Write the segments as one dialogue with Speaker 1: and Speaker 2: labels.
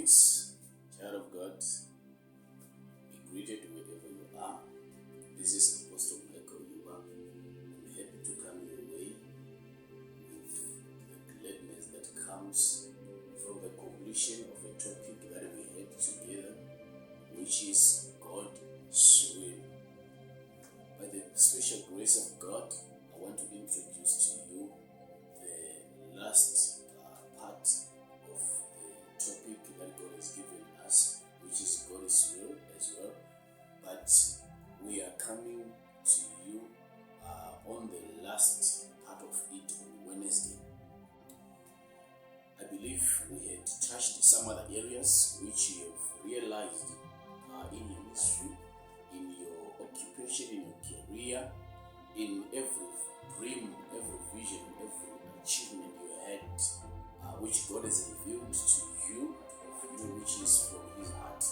Speaker 1: Greetings, child of God. Be greeted wherever you are. This is Apostle Michael Yuba. I'm happy to come your way with the gladness that comes from the completion of a topic that we had together, which is God's will. By the special grace of God, I want to introduce to you the last part of the topic that God has given us, which is God's will as well. But we are coming to you on the last part of it on Wednesday. I believe we had touched some other areas which you have realized in your ministry, in your occupation, in your career, in every dream, every vision, every achievement you had, which God has revealed to you, which is from His heart.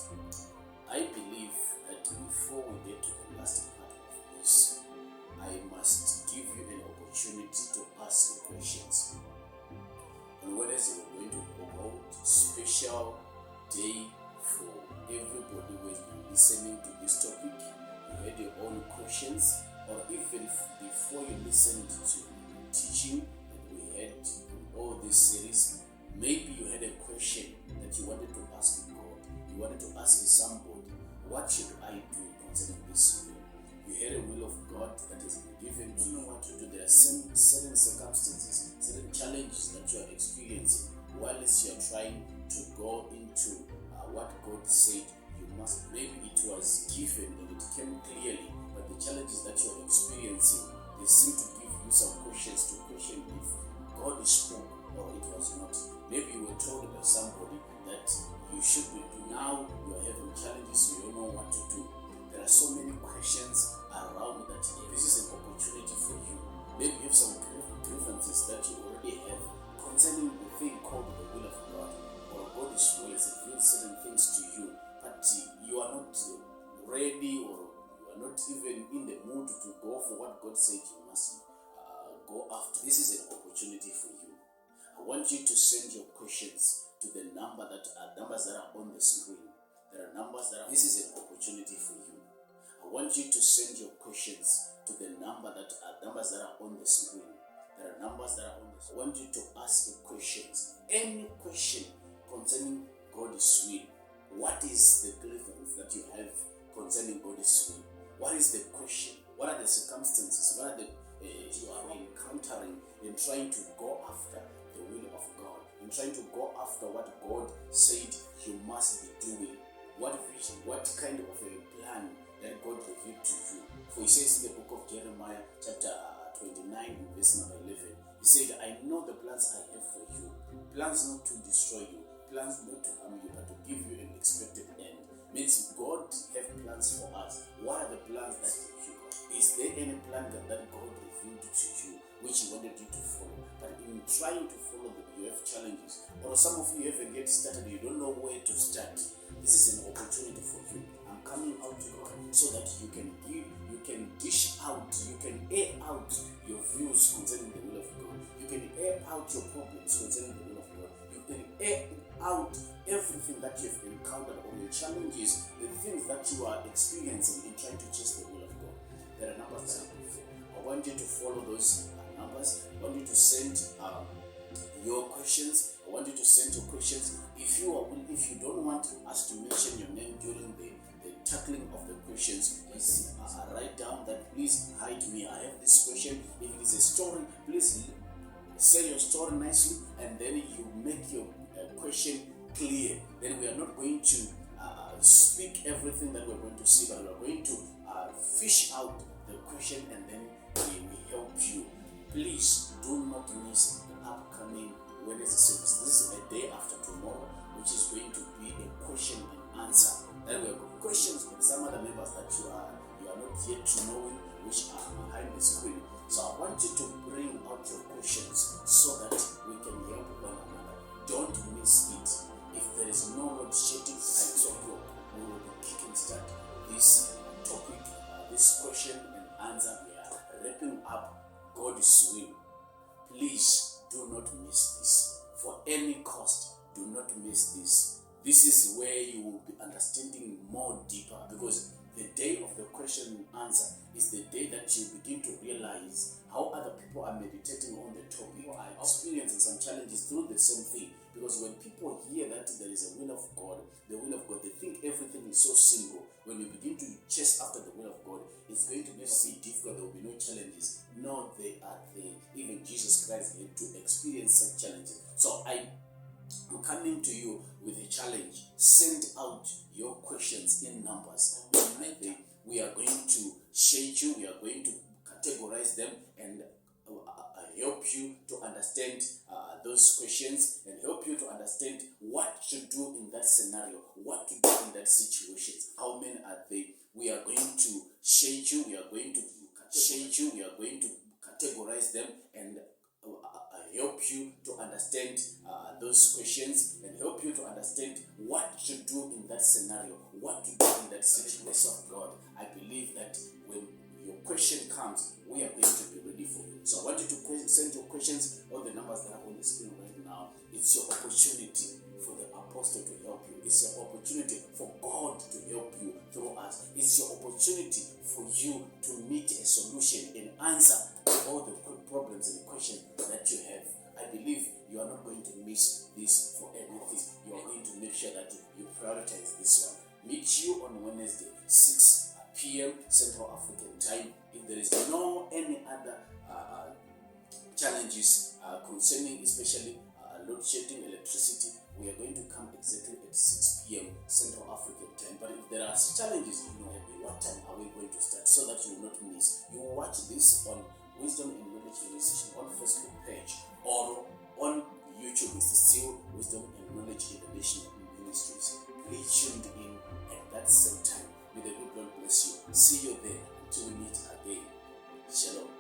Speaker 1: I believe that before we get to the last part of this, I must give you an opportunity to ask questions. On Wednesday, we're going to hold a special day for everybody who has been listening to this topic. You had your own questions, or even before you listened to teaching that we had in all this series, maybe you had a question that you wanted to ask God. You wanted to ask somebody, what should I do concerning this will? You had a will of God that has been given. You know what to do. There are certain circumstances, certain challenges that you are experiencing whilst you are trying to go into what God said you must. Maybe it was given and it came clearly, but the challenges that you are experiencing, they seem to give you some questions to question if God spoke or it was not. Maybe you were told by somebody that you should be doing. Now you are having challenges, you don't know what to do. There are so many questions around that. This is an opportunity for you. Maybe you have some grievances that you already have concerning the thing called the will of God, or God is will has revealed certain things to you, but you are not ready, or you are not even in the mood to go for what God said you must go after. This is an opportunity for you. I want you to send your questions to the numbers that are on the screen. There are numbers that are. This is an opportunity for you. I want you to send your questions to the numbers that are on the screen. There are numbers that are on the screen. I want you to ask your questions. Any question concerning God's will. What is the grievance that you have concerning God's will? What is the question? What are the circumstances? What are the you are encountering in trying to go after the will of God, in trying to go after what God said you must be doing? What vision, what kind of a plan that God revealed to you? For He says in the book of Jeremiah, chapter 29, verse number 11, He said, I know the plans I have for you, plans not to destroy you, plans not to harm you, but to give you an expected end. Means God have plans for us. What are the plans that you got? Is there any plan that God revealed to you which He wanted you to follow? But in trying to follow them, you have challenges. Or some of you haven't get started, you don't know where to start. This is an opportunity for you. I'm coming out to God so that you can give, you can dish out, you can air out your views concerning the will of God. You can air out your problems concerning the will of God. You can air out everything that you've encountered, or your challenges, the things that you are experiencing in trying to chase the will of God. There are numbers that I want you to follow those numbers. I want you to send your questions. I want you to send your questions. If you don't want us to mention your name during the tackling of the questions, please write down that please hide me. I have this question. If it is a story, please say your story nicely, and then you make your question clear. Then we are not going to speak everything that we're going to see, but we are going to fish out the question, and then we will help you. Please do not miss the upcoming Wednesday service. This is a day after tomorrow, which is going to be a question and answer. Then we have questions with some other members that you are not yet knowing, which are behind the screen. So I want you to bring out your questions so that we can help one another. Don't miss it. If there is no load shedding at 2 o'clock, we will be kicking start this topic, this question and answer. We are wrapping up God's will. Please do not miss this. For any cost, do not miss this. this is where you will be understanding more deeper, because the day of the question and answer is the day that you begin to realize how other people are meditating on the topic, are experiencing some challenges through the same thing. Because when people hear that there is a will of God, the will of God, they think everything is so simple. When you begin to chase after the will of God, it's going to never be difficult. There will be no challenges. No, they are there. Even Jesus Christ had to experience such challenges. So I'm coming to you with a challenge. Send out your questions in numbers. We are going to shade you, we are going to categorize them and help you to understand those questions and help you to understand what to do in that scenario, what to do in that situation. How many are they? We are going to shade you, we are going to shade you, we are going to categorize them and help you to understand those questions and help you to understand what to do in that scenario, what to do in that situation of God. I believe that when your question comes, we are going to be ready for you. So I want you to send your questions on the numbers that are on the screen right now. It's your opportunity for the apostle to help you. It's your opportunity for God to help you through us. It's your opportunity for you to meet a solution and answer to all the problems and questions that you have. I believe you are not going to miss this for anything. You are going to make sure that you prioritize this one. Meet you on Wednesday, 6 p.m. Central African time. If there is no any other challenges concerning especially load shedding, electricity, we are going to come exactly at 6 p.m. Central African time. But if there are challenges, what time are we going to start so that you will not miss? You will watch this on Wisdom and Knowledge University on Facebook page or on YouTube. It's still Wisdom and Knowledge International Ministries. Be tuned in at that same time. May the good Lord bless you. See you there until we meet again. Shalom.